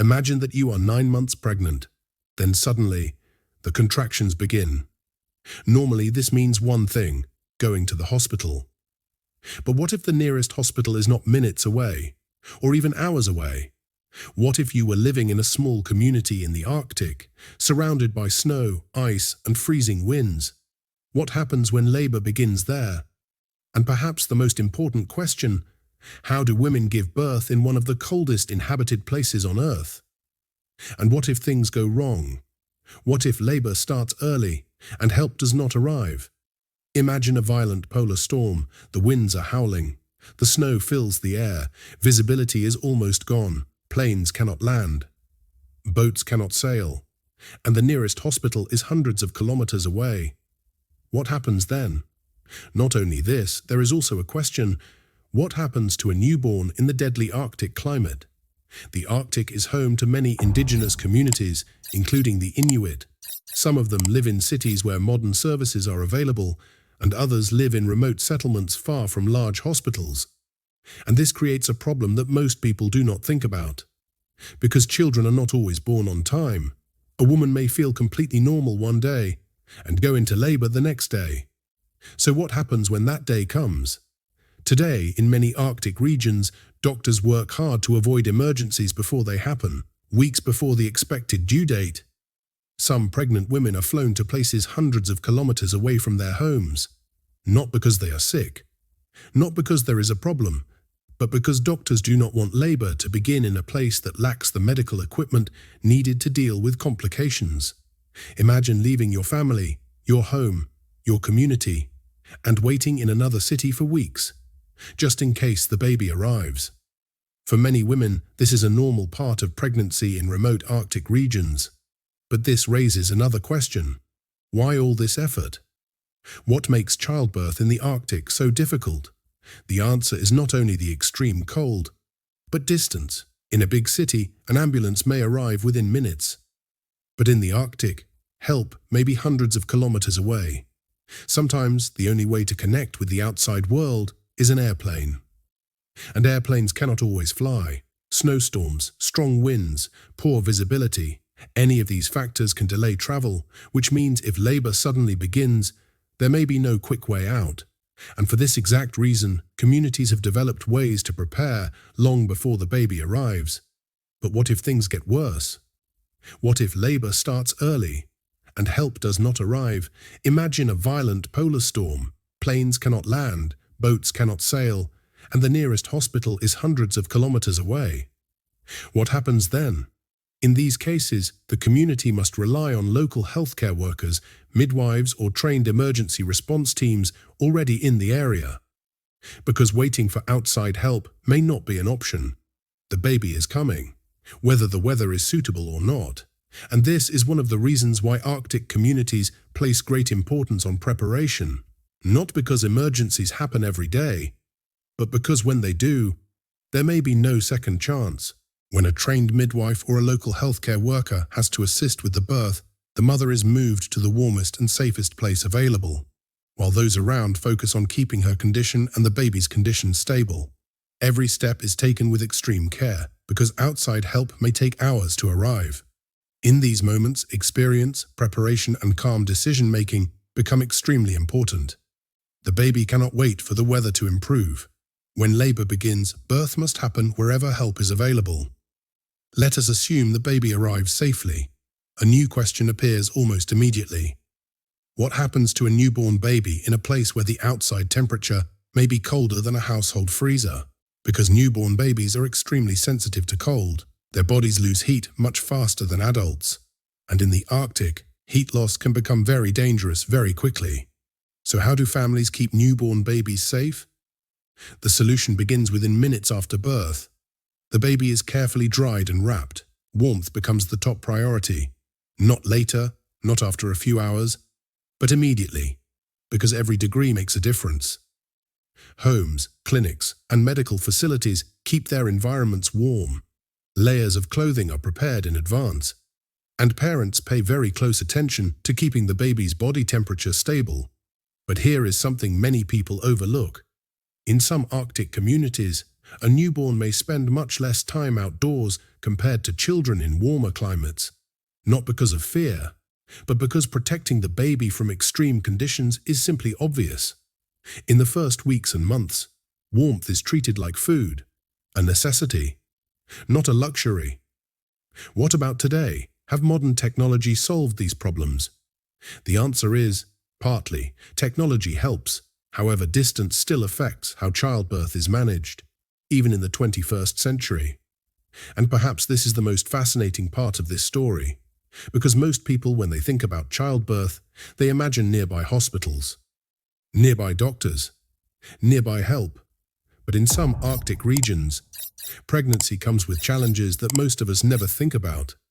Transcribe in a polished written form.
Imagine that you are 9 months pregnant. Then suddenly, the contractions begin. Normally, this means one thing: going to the hospital. But what if the nearest hospital is not minutes away, or even hours away? What if you were living in a small community in the Arctic, surrounded by snow, ice, and freezing winds? What happens when labor begins there? And perhaps the most important question: how do women give birth in one of the coldest inhabited places on Earth? And what if things go wrong? What if labor starts early and help does not arrive? Imagine a violent polar storm. The winds are howling. The snow fills the air. Visibility is almost gone. Planes cannot land. Boats cannot sail. And the nearest hospital is hundreds of kilometers away. What happens then? Not only this, there is also a question: what happens to a newborn in the deadly Arctic climate? The Arctic is home to many indigenous communities, including the Inuit. Some of them live in cities where modern services are available, and others live in remote settlements far from large hospitals. And this creates a problem that most people do not think about. Because children are not always born on time, a woman may feel completely normal one day and go into labor the next day. So what happens when that day comes? Today, in many Arctic regions, doctors work hard to avoid emergencies before they happen, weeks before the expected due date. Some pregnant women are flown to places hundreds of kilometers away from their homes, not because they are sick, not because there is a problem, but because doctors do not want labor to begin in a place that lacks the medical equipment needed to deal with complications. Imagine leaving your family, your home, your community, and waiting in another city for weeks, just in case the baby arrives. For many women, this is a normal part of pregnancy in remote Arctic regions. But this raises another question: why all this effort? What makes childbirth in the Arctic so difficult? The answer is not only the extreme cold, but distance. In a big city, an ambulance may arrive within minutes. But in the Arctic, help may be hundreds of kilometers away. Sometimes the only way to connect with the outside world is an airplane. And airplanes cannot always fly. Snowstorms, strong winds, poor visibility, any of these factors can delay travel, which means if labor suddenly begins, there may be no quick way out. And for this exact reason, communities have developed ways to prepare long before the baby arrives. But what if things get worse? What if labor starts early and help does not arrive? Imagine a violent polar storm. Planes cannot land, boats cannot sail, and the nearest hospital is hundreds of kilometers away. What happens then? In these cases, the community must rely on local healthcare workers, midwives, or trained emergency response teams already in the area. Because waiting for outside help may not be an option. The baby is coming, whether the weather is suitable or not. And this is one of the reasons why Arctic communities place great importance on preparation. Not because emergencies happen every day, but because when they do, there may be no second chance. When a trained midwife or a local healthcare worker has to assist with the birth, the mother is moved to the warmest and safest place available, while those around focus on keeping her condition and the baby's condition stable. Every step is taken with extreme care, because outside help may take hours to arrive. In these moments, experience, preparation, and calm decision-making become extremely important. The baby cannot wait for the weather to improve. When labor begins, birth must happen wherever help is available. Let us assume the baby arrives safely. A new question appears almost immediately. What happens to a newborn baby in a place where the outside temperature may be colder than a household freezer? Because newborn babies are extremely sensitive to cold, their bodies lose heat much faster than adults. And in the Arctic, heat loss can become very dangerous very quickly. So how do families keep newborn babies safe? The solution begins within minutes after birth. The baby is carefully dried and wrapped. Warmth becomes the top priority. Not later, not after a few hours, but immediately, because every degree makes a difference. Homes, clinics, and medical facilities keep their environments warm. Layers of clothing are prepared in advance, and parents pay very close attention to keeping the baby's body temperature stable. But here is something many people overlook. In some Arctic communities, A newborn may spend much less time outdoors compared to children in warmer climates, not because of fear, but because protecting the baby from extreme conditions is simply obvious. In the first weeks and months, warmth is treated like food, a necessity, not a luxury. What about today? Have modern technology solved these problems? The answer is, partly. Technology helps. However, distance still affects how childbirth is managed, even in the 21st century. And perhaps this is the most fascinating part of this story, because most people, when they think about childbirth, they imagine nearby hospitals, nearby doctors, nearby help. But in some Arctic regions, pregnancy comes with challenges that most of us never think about.